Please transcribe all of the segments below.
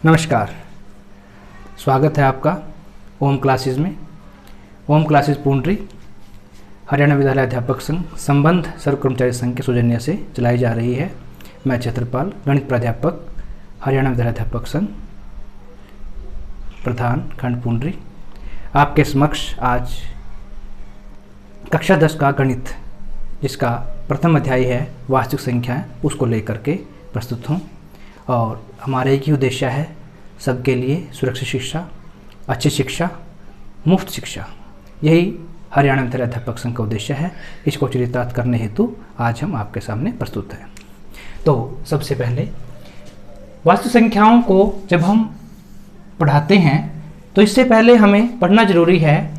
नमस्कार, स्वागत है आपका ओम क्लासेस में। ओम क्लासेस पूंडरी हरियाणा विद्यालय अध्यापक संघ संबंध सर्व कर्मचारी संघ के सौजन्य से चलाई जा रही है। मैं क्षेत्रपाल, गणित प्राध्यापक, हरियाणा विद्यालय अध्यापक संघ, प्रधान खंड पूंडरी, आपके समक्ष आज कक्षा 10 का गणित, जिसका प्रथम अध्याय है वास्तविक संख्याएं, उसको लेकर के प्रस्तुत हूँ। और हमारा एक ही उद्देश्य है, सबके लिए सुरक्षित शिक्षा, अच्छी शिक्षा, मुफ्त शिक्षा, यही हरियाणा विद्यालय अध्यापक संघ का उद्देश्य है। इसको चरितार्थ करने हेतु आज हम आपके सामने प्रस्तुत हैं। तो सबसे पहले वास्तविक संख्याओं को जब हम पढ़ाते हैं तो इससे पहले हमें पढ़ना जरूरी है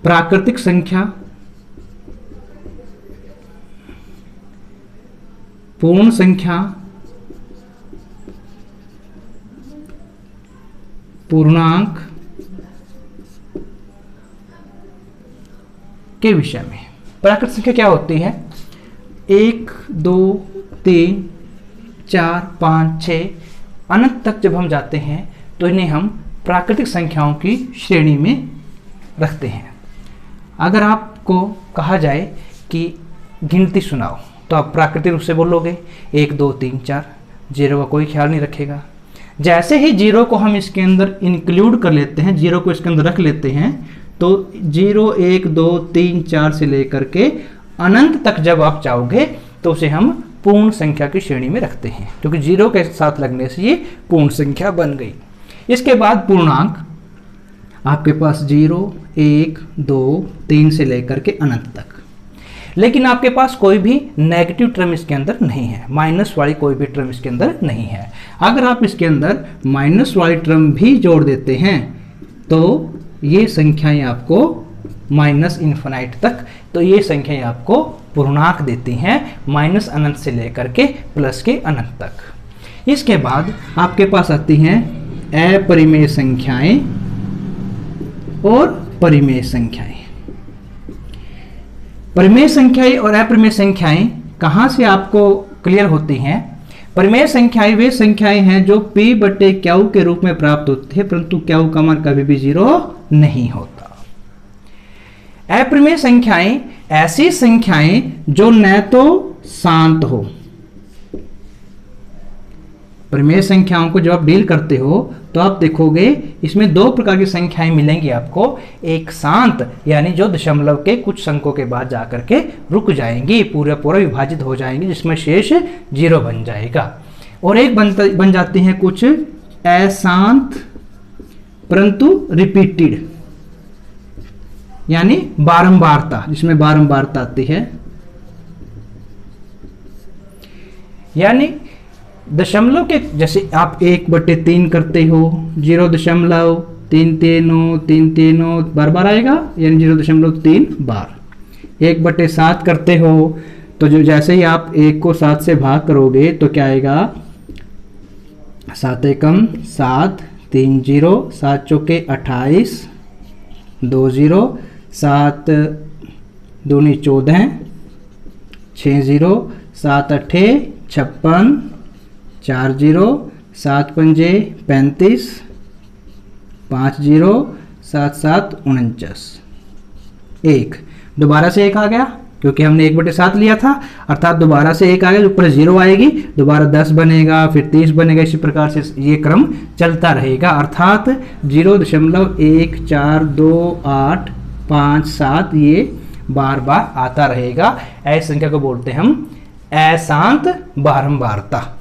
प्राकृतिक संख्या, पूर्ण संख्या, पूर्णांक के विषय में। प्राकृतिक संख्या क्या होती है? 1, 2, 3, 4, 5, 6 अनंत तक जब हम जाते हैं तो इन्हें हम प्राकृतिक संख्याओं की श्रेणी में रखते हैं। अगर आपको कहा जाए कि गिनती सुनाओ तो आप प्राकृतिक रूप से बोलोगे 1, 2, 3, 4, जीरो का कोई ख्याल नहीं रखेगा। जैसे ही जीरो को हम इसके अंदर इंक्लूड कर लेते हैं, जीरो को इसके अंदर रख लेते हैं, तो 0, 1, 2, 3, 4 से लेकर के अनंत तक जब आप चाहोगे तो उसे हम पूर्ण संख्या की श्रेणी में रखते हैं, क्योंकि जीरो के साथ लगने से ये पूर्ण संख्या बन गई। इसके बाद पूर्णांक आपके पास 0, 1, 2, 3 से लेकर के अनंत तक। लेकिन आपके पास कोई भी नेगेटिव टर्म इसके अंदर नहीं है, माइनस वाली कोई भी टर्म इसके अंदर नहीं है। अगर आप इसके अंदर माइनस वाली टर्म भी जोड़ देते हैं तो ये संख्याएं आपको माइनस इन्फिनाइट तक, तो ये संख्याएं आपको पूर्णांक देती हैं, माइनस अनंत से लेकर के प्लस के अनंत तक। इसके बाद आपके पास आती हैं अपरिमेय संख्याएं और परिमेय संख्याएं। परिमेय संख्याएं और अपरिमेय संख्याएं कहां से आपको क्लियर होती हैं? परिमेय संख्याएं वे संख्याएं हैं जो p/q के रूप में प्राप्त होती है, परंतु q का मान कभी भी 0 नहीं होता। अपरिमेय संख्याएं ऐसी संख्याएं जो न तो शांत हो। परिमेय संख्याओं को जब आप डील करते हो तो आप देखोगे इसमें दो प्रकार की संख्याएं मिलेंगी आपको। एक शांत, यानी जो दशमलव के कुछ अंकों के बाद जाकर के रुक जाएंगी, पूरा पूरा विभाजित हो जाएंगी, जिसमें शेष 0 बन जाएगा। और एक बन जाती हैं कुछ अशांत परंतु रिपीटेड, यानी बारंबारता, जिसमें बारंबारता आती है। यानी दशमलव के जैसे आप 1/3 करते हो, 0.333 बार बार आएगा, यानी 0.3 बार। 1/7 करते हो तो जो जैसे ही आप 1 को 7 से भाग करोगे तो क्या आएगा? 7 एकम 7, 3 0, 7 चौके 28, 2 0, 7 दूनी 14, 6 0, 7 8 56, 4 0, 7 पंजे 35, 5 0, 7 7 49। 1 दोबारा से 1 आ गया, क्योंकि हमने 1/7 लिया था, अर्थात दोबारा से 1 आ गया, ऊपर 0 आएगी, दोबारा 10 बनेगा, फिर 30 बनेगा। इसी प्रकार से ये क्रम चलता रहेगा, अर्थात 0.1428557 ये बार बार आता रहेगा। ऐसी संख्या को बोलते हैं हम अशांत बारंबारता।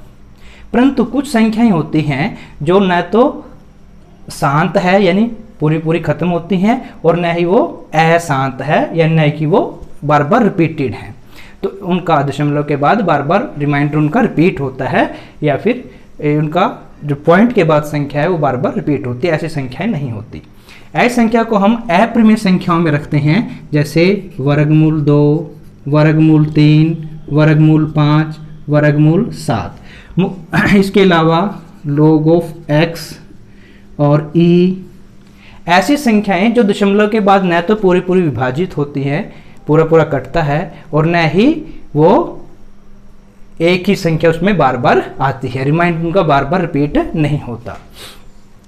परंतु कुछ संख्याएं होती हैं जो न तो शांत है, यानी पूरी पूरी खत्म होती हैं, और न ही वो अशांत है, यानी न कि वो बार बार रिपीटेड है। तो उनका दशमलव के बाद बार बार रिमाइंडर उनका रिपीट होता है, या फिर उनका जो पॉइंट के बाद संख्या है वो बार बार रिपीट होती है। ऐसी संख्याएं नहीं होती। ऐसी संख्या को हम अपरिमेय संख्याओं में रखते हैं, जैसे वर्गमूल 2, वर्गमूल 3, वर्गमूल 5, वर्गमूल 7। इसके अलावा log ऑफ x और e, ऐसी संख्याएं जो दशमलव के बाद न तो पूरी पूरी विभाजित होती है, पूरा पूरा कटता है, और न ही वो एक ही संख्या उसमें बार बार आती है, रिमाइंडर उनका बार बार रिपीट नहीं होता।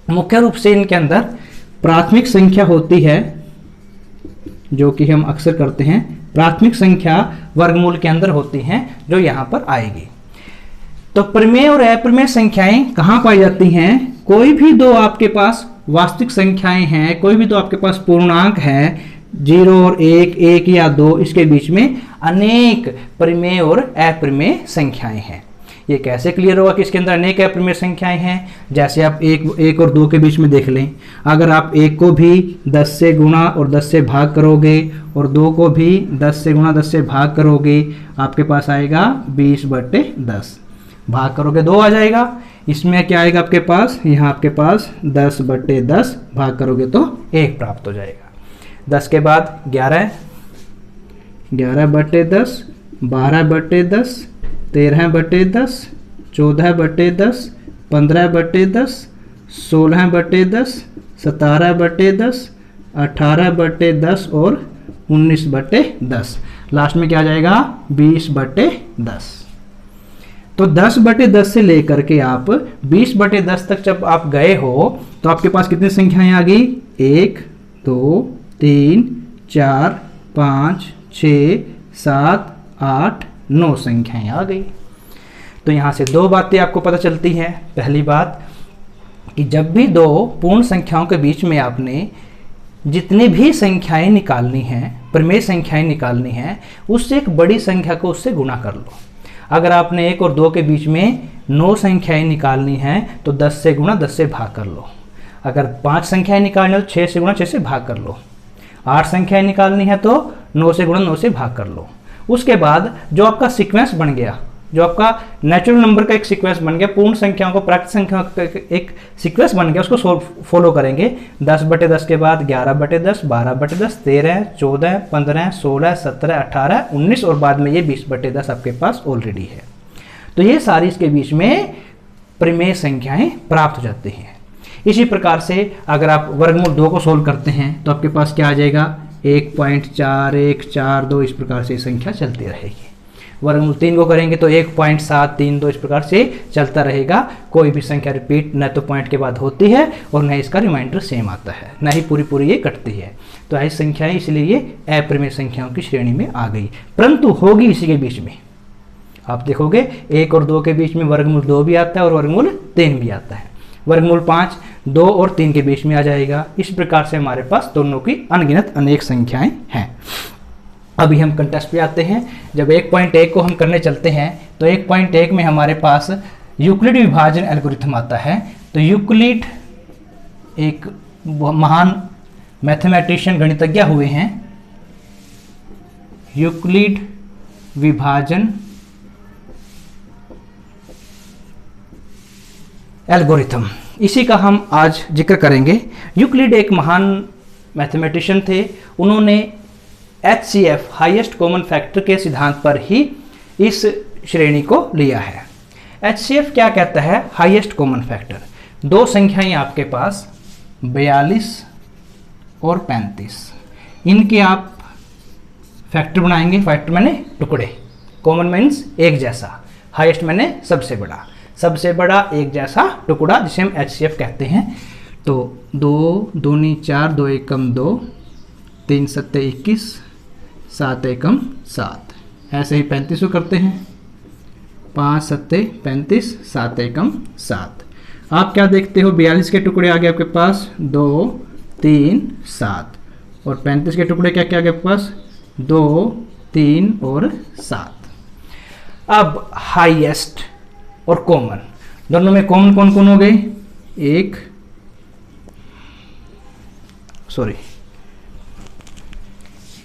मुख्य रूप से इनके अंदर प्राथमिक संख्या होती है, जो कि हम अक्सर करते हैं, प्राथमिक संख्या वर्गमूल के अंदर होती हैं, जो यहाँ पर आएगी। तो प्रमेय और अप्रमेय संख्याएं कहाँ पाई जाती हैं? कोई भी दो आपके पास वास्तविक संख्याएं हैं, कोई भी दो आपके पास पूर्णांक है, 0 और 1, 1 या 2, इसके बीच में अनेक प्रमेय और अप्रमेय संख्याएं हैं। ये कैसे क्लियर होगा कि इसके अंदर अनेक अप्रमेय संख्याएं हैं? जैसे आप 1 और 2 के बीच में देख लें, अगर आप 1 को भी 10 से गुणा और 10 से भाग करोगे और 2 को भी 10 से गुणा 10 से भाग करोगे, आपके पास आएगा 20/10। भाग करोगे 2 आ जाएगा, इसमें क्या आएगा आपके पास? यहाँ आपके पास 10/10, भाग करोगे तो 1 प्राप्त हो जाएगा। 10 के बाद 11, 11/10, 12/10, 13/10, 14/10, 15/10, 16/10, 17/10, 18/10 और 19/10। लास्ट में क्या आ जाएगा? 20/10। तो 10/10 से लेकर के आप 20/10 तक जब आप गए हो तो आपके पास कितनी संख्याएं आ गई? 1, 2, 3, 4, 5, 6, 7, 8, 9 संख्याएं आ गई। तो यहाँ से दो बातें आपको पता चलती हैं। पहली बात कि जब भी दो पूर्ण संख्याओं के बीच में आपने जितनी भी संख्याएं निकालनी हैं, प्रमेय संख्याएं निकालनी हैं, उससे एक बड़ी संख्या को उससे गुणा कर लो। अगर आपने 1 और 2 के बीच में 9 संख्याएं निकालनी हैं तो 10 से गुणा 10 से भाग कर लो। अगर 5 संख्याएं निकालनी है तो 6 से गुणा 6 से भाग कर लो। 8 संख्याएं निकालनी है तो 9 से गुणा 9 से भाग कर लो। उसके बाद जो आपका सीक्वेंस बन गया, जो आपका नेचुरल नंबर का एक सीक्वेंस बन गया, पूर्ण संख्याओं को प्राकृतिक संख्याओं का एक सीक्वेंस बन गया, उसको फॉलो करेंगे। 10/10 के बाद 11/10, 12/10, 13, 14, 15, 16, 17, 18, 19 और बाद में ये 20/10 आपके पास ऑलरेडी है। तो ये सारी इसके बीच में प्रमेय संख्याएं प्राप्त हो जाती हैं। इसी प्रकार से अगर आप वर्गमूल 2 को सोल्व करते हैं तो आपके पास क्या आ जाएगा? 1.4142, इस प्रकार से संख्या चलती रहेगी। वर्गमूल 3 को करेंगे तो 1.732, इस प्रकार से चलता रहेगा। कोई भी संख्या रिपीट न तो पॉइंट के बाद होती है और न इसका रिमाइंडर सेम आता है, न ही पूरी पूरी ये कटती है। तो ऐसी संख्याएं इसलिए ये अप्रमेय संख्याओं की श्रेणी में आ गई, परंतु होगी इसी के बीच में। आप देखोगे 1 और 2 के बीच में वर्गमूल 2 भी आता है और वर्गमूल 3 भी आता है। वर्गमूल 5 2 और 3 के बीच में आ जाएगा। इस प्रकार से हमारे पास दोनों की अनगिनत अनेक संख्याएं हैं। अभी हम कंटेस्ट पे आते हैं। जब 1.1 को हम करने चलते हैं तो 1.1 में हमारे पास यूक्लिड विभाजन एल्गोरिथम आता है। तो यूक्लिड एक महान मैथमेटिशियन गणितज्ञ हुए हैं। यूक्लिड विभाजन एल्गोरिथम, इसी का हम आज जिक्र करेंगे। यूक्लिड एक महान मैथमेटिशियन थे। उन्होंने HCF हाईएस्ट कॉमन फैक्टर के सिद्धांत पर ही इस श्रेणी को लिया है। HCF क्या कहता है? Highest common factor. दो संख्याएं आपके पास 42 और 35, इनके आप फैक्टर बनाएंगे। फैक्टर मैंने टुकड़े, कॉमन मीन्स एक जैसा, हाईएस्ट मैंने सबसे बड़ा, सबसे बड़ा एक जैसा टुकड़ा, जिसे हम HCF कहते हैं। तो 2 दूनी 4, 2 एकम 2, 3 सत्ते 21, 7 एकम 7। ऐसे ही 35 को करते हैं। 5 सत्ते 35, 7 एकम 7। आप क्या देखते हो? 42 के टुकड़े आ गए आपके पास 2, 3, 7 और 35 के टुकड़े क्या क्या आ गए आपके पास? 2, 3 और 7। अब हाईएस्ट और कॉमन, दोनों में कॉमन कौन कौन हो गए?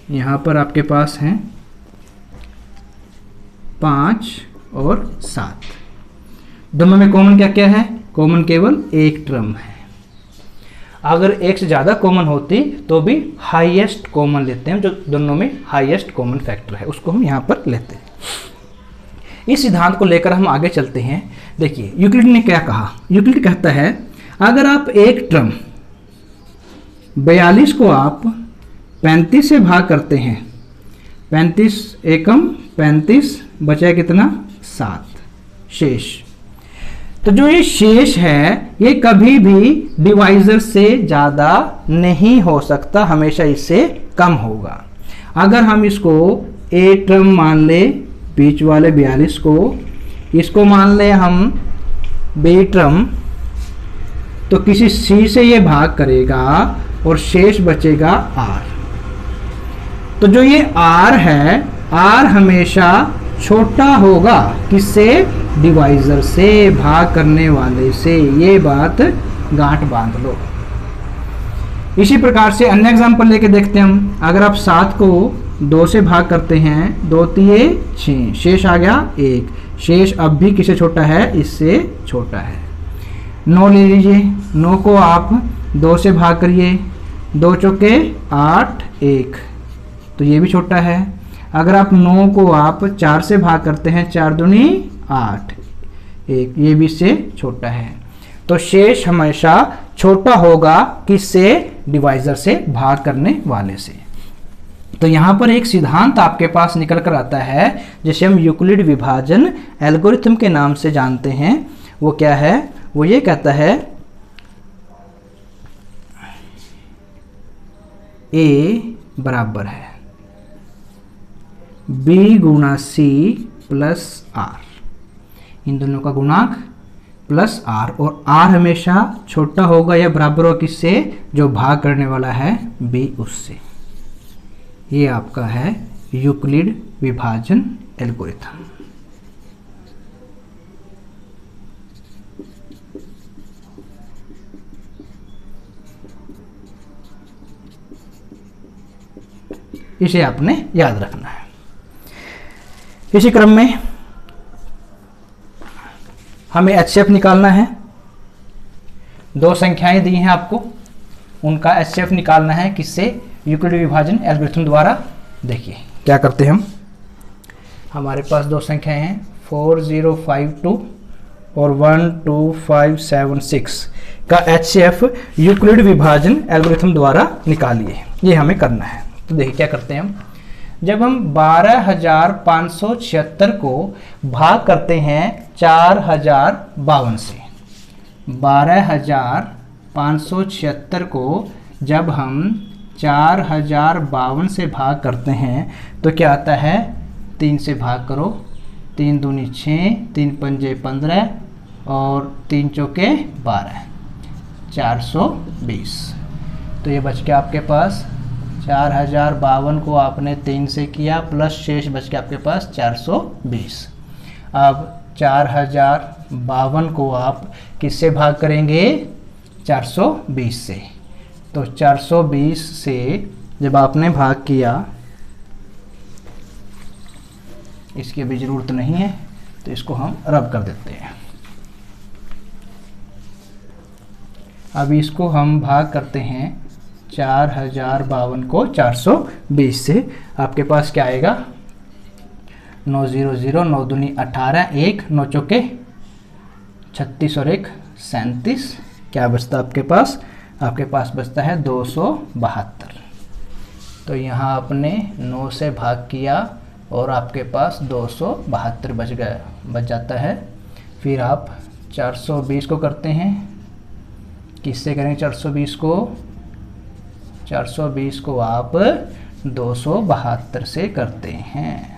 यहाँ पर आपके पास हैं 5 और 7। दोनों में कॉमन क्या क्या है? कॉमन केवल एक टर्म है। अगर एक से ज़्यादा कॉमन होती तो भी हाईएस्ट कॉमन लेते हैं, जो दोनों में हाईएस्ट कॉमन फैक्टर है उसको हम यहाँ पर लेते हैं। इस सिद्धांत को लेकर हम आगे चलते हैं। देखिए यूक्लिड ने क्या कहा। यूक्लिड कहता है अगर आप एक टर्म 42 को आप 35 से भाग करते हैं, 35 एकम 35, बचा कितना? 7 शेष। तो जो ये शेष है ये कभी भी डिवाइजर से ज़्यादा नहीं हो सकता, हमेशा इससे कम होगा। अगर हम इसको ए टर्म मान ले, बीच वाले 42 को, इसको मान ले हम बी टर्म, तो किसी सी से ये भाग करेगा और शेष बचेगा आर। तो जो ये आर है, आर हमेशा छोटा होगा किससे? डिवाइजर से, भाग करने वाले से। ये बात गांठ बांध लो। इसी प्रकार से अन्य एग्जांपल लेके देखते हैं हम। अगर आप 7 को 2 से भाग करते हैं, 2 तिये 6, शेष आ गया 1। शेष अब भी किससे छोटा है? इससे छोटा है। 9 ले लीजिए, 9 को आप 2 से भाग करिए, 2 चौके 8, 1, तो ये भी छोटा है। अगर आप 9 को आप 4 से भाग करते हैं, 4 दूनी 8, 1, ये भी इससे छोटा है। तो शेष हमेशा छोटा होगा किससे? डिवाइजर से, भाग करने वाले से। तो यहाँ पर एक सिद्धांत आपके पास निकल कर आता है जिसे हम यूक्लिड विभाजन एल्गोरिथम के नाम से जानते हैं। वो क्या है? वो ये कहता है A बराबर है B गुणा C प्लस R, इन दोनों का गुणांक प्लस R, और R हमेशा छोटा होगा या बराबर होगा किससे? जो भाग करने वाला है B उससे। ये आपका है यूक्लिड विभाजन एल्गोरिथम। इसे आपने याद रखना है। इसी क्रम में हमें HCF निकालना है। 2 संख्याएं दी हैं आपको, उनका HCF निकालना है किससे? यूक्लिड विभाजन एल्गोरिथम द्वारा। देखिए क्या करते हैं हम। हमारे पास 2 संख्याएं हैं 4052 और 12576 का HCF यूक्लिड विभाजन एल्गोरिथम द्वारा निकालिए। ये हमें करना है। तो देखिए क्या करते हैं हम। जब हम 12,576 को भाग करते हैं 4052 से, 12,576 को जब हम 4052 से भाग करते हैं तो क्या आता है? 3 से भाग करो, 3 दूनी 6, 3 पंजे 15 और 3 चौके 12, 420। तो ये बच गया आपके पास 4052 को आपने 3 से किया प्लस शेष बच गया आपके पास 420। अब 4052 को आप किससे भाग करेंगे? 420 से। तो 420 से जब आपने भाग किया, इसकी अभी ज़रूरत नहीं है तो इसको हम रब कर देते हैं। अब इसको हम भाग करते हैं 4052 को 420 से, आपके पास क्या आएगा? 900, 9 दूनी 18, 1, 9 चौके 36 और 1 37। क्या बचता आपके पास? आपके पास बचता है 272। तो यहाँ आपने 9 से भाग किया और आपके पास 272 बच जाता है। फिर आप 420 को करते हैं, किससे करेंगे? 420 को आप 272 से करते हैं।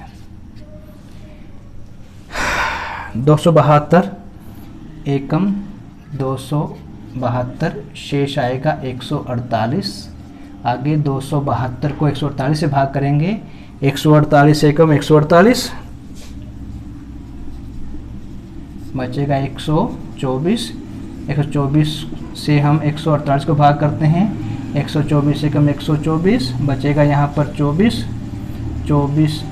272 एकम 272, शेष आएगा 148। आगे 272 को 148 से भाग करेंगे, 148 एकम 148, बचेगा 124। 124 से हम 148 को भाग करते हैं, 124 से कम 124, बचेगा यहाँ पर 24।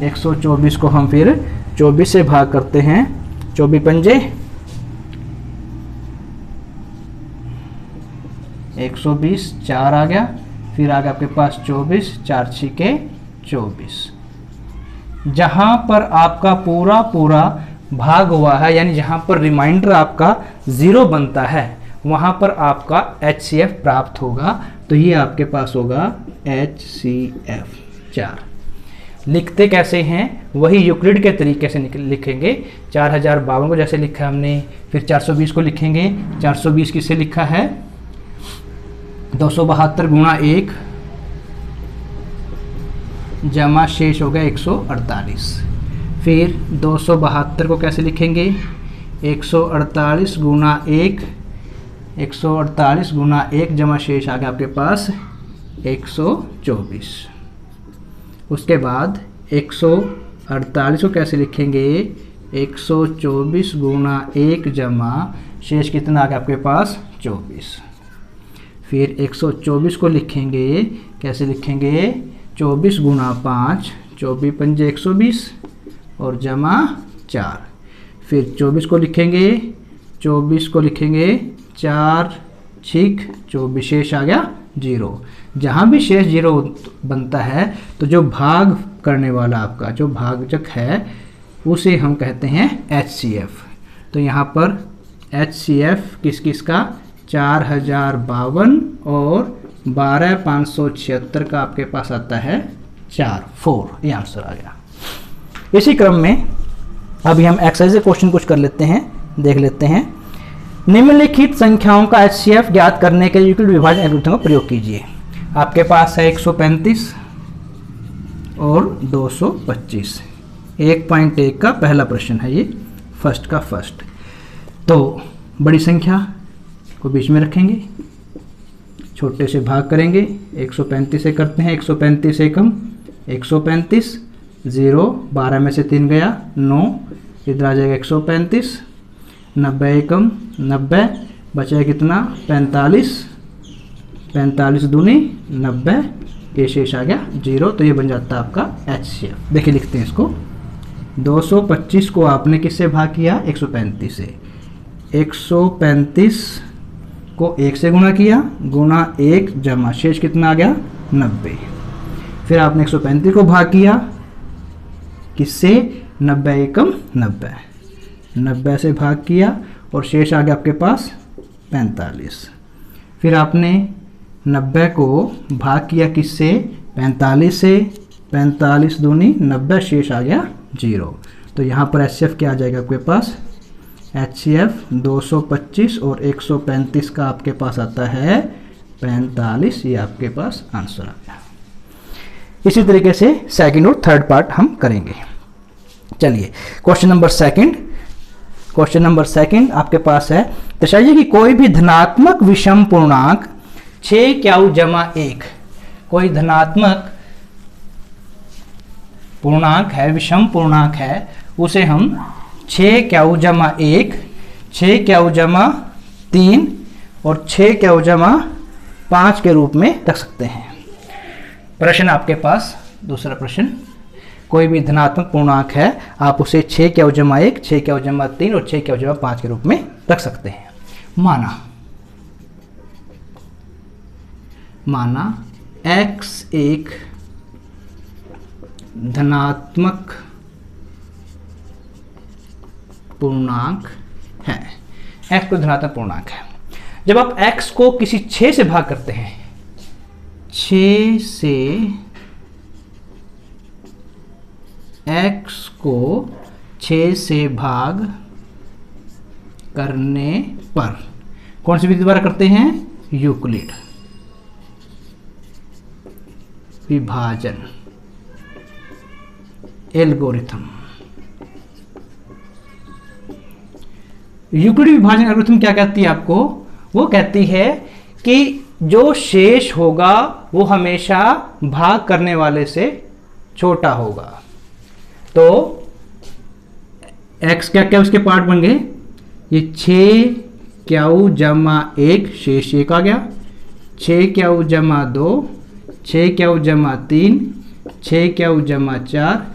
124 को हम फिर 24 से भाग करते हैं, 24 पंजे 120, 4 आ गया। फिर आ गया आपके पास 24, 4 छिके 24। जहाँ पर आपका पूरा भाग हुआ है, यानी जहाँ पर रिमाइंडर आपका 0 बनता है, वहाँ पर आपका HCF प्राप्त होगा। तो ये आपके पास होगा HCF 4। लिखते कैसे हैं वही यूक्लिड के तरीके से लिखेंगे। 4052 को जैसे लिखा है हमने, फिर 420 को लिखेंगे। 420 किससे लिखा है, 272 गुणा 1 जमा शेष हो गया 148। फिर 272 को कैसे लिखेंगे, 148 गुणा 1, 148 गुणा 1 जमा शेष आ गया आपके पास 124। उसके बाद 148 को कैसे लिखेंगे, 124 गुणा 1 जमा शेष कितना आ गया आपके पास 24। फिर 124 को लिखेंगे, कैसे लिखेंगे, 24 गुणा 5, 24 पंजे 120 और जमा 4। फिर 24 को लिखेंगे, 24 को लिखेंगे 4 6 24, शेष आ गया 0। जहाँ भी शेष 0 बनता है तो जो भाग करने वाला आपका जो भाजक है उसे हम कहते हैं HCF। तो यहाँ पर HCF किस किस का, 4052 और 12576 का आपके पास आता है 4 ये आंसर आ गया। इसी क्रम में अभी हम एक्सरसाइज क्वेश्चन कुछ कर लेते हैं, देख लेते हैं। निम्नलिखित संख्याओं का HCF ज्ञात करने के लिए यूक्लिड विभाजन एल्गोरिथम का प्रयोग कीजिए। आपके पास है 135 और 225। 1.1 का पहला प्रश्न है ये, फर्स्ट का फर्स्ट। तो बड़ी संख्या को बीच में रखेंगे, छोटे से भाग करेंगे। 135 से करते हैं, 135 एकम 135, 0 12 में से 3 गया 9, इधर आ जाएगा 135, 90 एकम 90, बचा कितना 45, 45 दूनी 90, ये शेष आ गया 0। तो ये बन जाता है आपका HCF। देखिए लिखते हैं इसको, 225 को आपने किससे भाग किया, 135 से। 135 को 1 से गुणा किया, गुणा 1 जमा शेष कितना आ गया 90। फिर आपने 135 को भाग किया किससे, 90 एकम 90, 90 से भाग किया और शेष आ गया आपके पास 45। फिर आपने 90 को भाग किया किससे, 45 से, 45 दूनी 90, शेष आ गया 0। तो यहाँ पर HCF क्या आ जाएगा आपके पास, HCF 225 और 135 का आपके पास आता है 45। ये आपके पास आंसर आ गया। इसी तरीके से सेकंड और थर्ड पार्ट हम करेंगे। चलिए question number second. Question number second आपके पास है, दर्शाइए कि कोई भी धनात्मक विषम पूर्णांक 6 क्यू जमा 1, कोई धनात्मक पूर्णांक है, विषम पूर्णांक है, उसे हम 6 क्यू जमा 1, 6 क्यू जमा 3 और 6 क्यू जमा 5 के रूप में रख सकते हैं। प्रश्न आपके पास दूसरा प्रश्न, कोई भी धनात्मक पूर्णांक है, आप उसे 6 क्यू जमा 1, 6 क्यू जमा 3 और 6 क्यू जमा 5 के रूप में रख सकते हैं। माना x एक धनात्मक पूर्णांक है, x को धनात्मक पूर्णांक है। जब आप x को किसी 6 से भाग करते हैं, 6 से x को 6 से भाग करने पर कौन सी विधि द्वारा करते हैं, यूक्लिड विभाजन एल्गोरिथम। यूक्लिड विभाजन एल्गोरिथम क्या कहती है आपको, वो कहती है कि जो शेष होगा वो हमेशा भाग करने वाले से छोटा होगा। तो x क्या क्या उसके पार्ट बन गए, ये 6 क्यू जमा 1 शेष 1 आ गया, 6 क्यू जमा 2, 6 क्यू जमा 3, 6 क्यू जमा 4,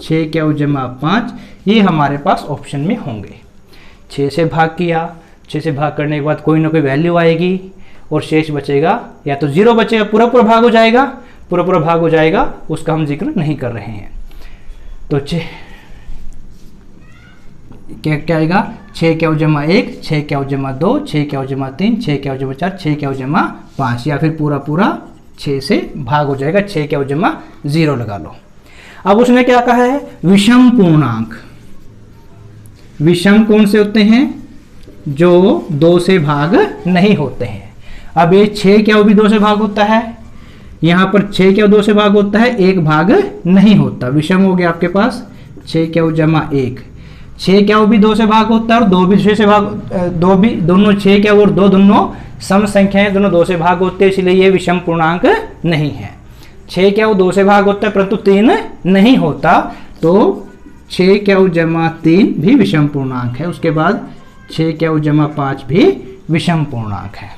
6 क्यू जमा 5, ये हमारे पास ऑप्शन में होंगे। 6 से भाग किया, 6 से भाग करने के बाद कोई ना कोई वैल्यू आएगी और शेष बचेगा, या तो 0 बचेगा, पूरा पूरा भाग हो जाएगा, पूरा पूरा भाग हो जाएगा, उसका हम जिक्र नहीं कर रहे हैं। तो क्या आएगा, 6 क्यू जमा 1, 6 क्यू जमा 2, 6 क्यू जमा 3, 6 क्यू जमा 4, 6 क्यू जमा 5, या फिर पूरा पूरा 6 से भाग हो जाएगा, 6 क्यू जमा 0 लगा लो। अब उसने क्या कहा है, विषम पूर्णांक। विषम कौन से होते हैं, जो 2 से भाग नहीं होते हैं। अब ये 6 क्या वो भी 2 से भाग होता है, यहां पर 6 क्या 2 से भाग होता है, 1 भाग नहीं होता। विषम हो गया आपके पास 6 क्या जमा 1, 6 क्या वो भी 2 से भाग होता है और 2 भी 6 से भाग, 2 भी, दोनों 6 क्या और 2 दोनों सम संख्याएं, दोनों 2 से भाग होते हैं, इसलिए ये विषम पूर्णांक नहीं है। 6 क्या वो 2 से भाग होता है परंतु 3 नहीं होता, तो 6 क्या जमा 3 भी विषम पूर्णांक है। उसके बाद 6 क्या जमा 5 भी विषम पूर्णांक है।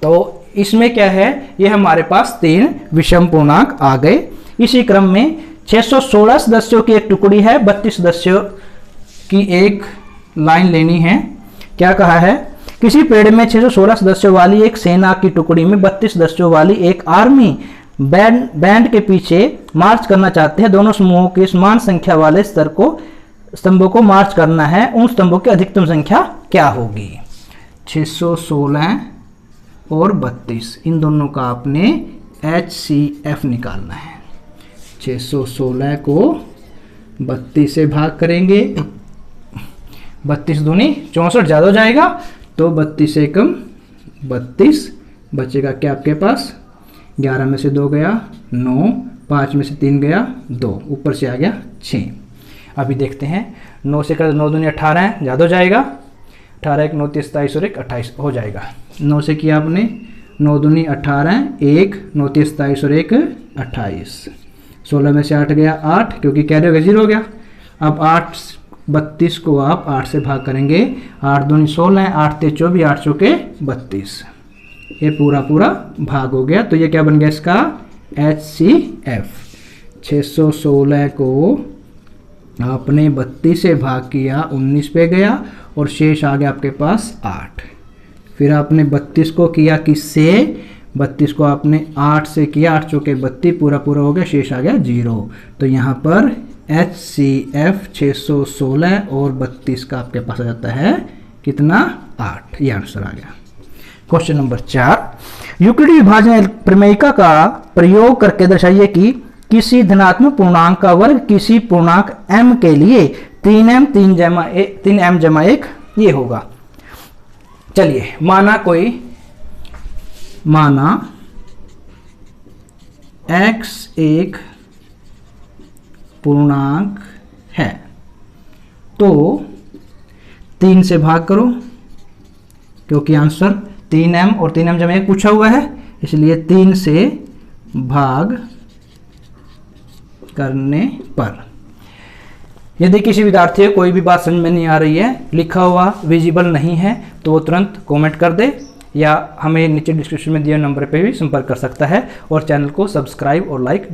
तो इसमें क्या है, ये हमारे पास 3 विषम पूर्णांक आ गए। इसी क्रम में 616 सदस्यों की एक टुकड़ी है, 32 सदस्यों की एक लाइन लेनी है। क्या कहा है, किसी पेड़ में 616 सदस्यों वाली एक सेना की टुकड़ी में 32 सदस्यों वाली एक आर्मी बैंड के पीछे मार्च करना चाहते हैं। दोनों समूहों के समान संख्या वाले स्तंभों को मार्च करना है। उन स्तंभों की अधिकतम संख्या क्या होगी। 616 और 32, इन दोनों का आपने HCF निकालना है। 616 को 32 से भाग करेंगे, 32 दूनी 64 ज़्यादा हो जाएगा, तो 32 से कम 32 बचेगा क्या आपके पास, 11 में से 2 गया 9, 5 में से 3 गया 2, ऊपर से आ गया 6। अभी देखते हैं, 9 से कर 9 दूनी 18 है, ज़्यादा हो जाएगा, 18 1 9 27 और 1 28 हो जाएगा। 9 से किया आपने, 9 दूनी 18, 1 9 27 और 1 28, 16 में से 8 गया 8, क्योंकि कैरी हो गया 0 हो गया। अब 8 32 को आप 8 से भाग करेंगे, 8 दूनी 16, 8 3 24, 8 चौके 32, ये पूरा पूरा भाग हो गया। तो ये क्या बन गया इसका HCF। 616 को आपने 32 से भाग किया, 19 पे गया और शेष आ गया आपके पास 8। फिर आपने 32 को किया किससे, 32 को आपने 8 से किया, 8 चौके 32, पूरा पूरा हो गया, शेष आ गया 0। तो यहाँ पर HCF 616 और 32 का आपके पास आ जाता है कितना, 8। ये आंसर आ गया। क्वेश्चन नंबर 4, यूक्लिडी विभाजन प्रमेयिका का प्रयोग करके दर्शाइए कि किसी धनात्मक पूर्णांक का वर्ग किसी पूर्णांक m के लिए 3m 3m जमा 1 ये होगा। चलिए, माना x एक पूर्णांक है, तो 3 से भाग करो, क्योंकि आंसर 3m और 3m जमा 1 पूछा हुआ है, इसलिए 3 से भाग करने पर यदि किसी विद्यार्थी को कोई भी बात समझ में नहीं आ रही है, लिखा हुआ विजिबल नहीं है, तो वो तुरंत कमेंट कर दे या हमें नीचे डिस्क्रिप्शन में दिए नंबर पे भी संपर्क कर सकता है। और चैनल को सब्सक्राइब और लाइक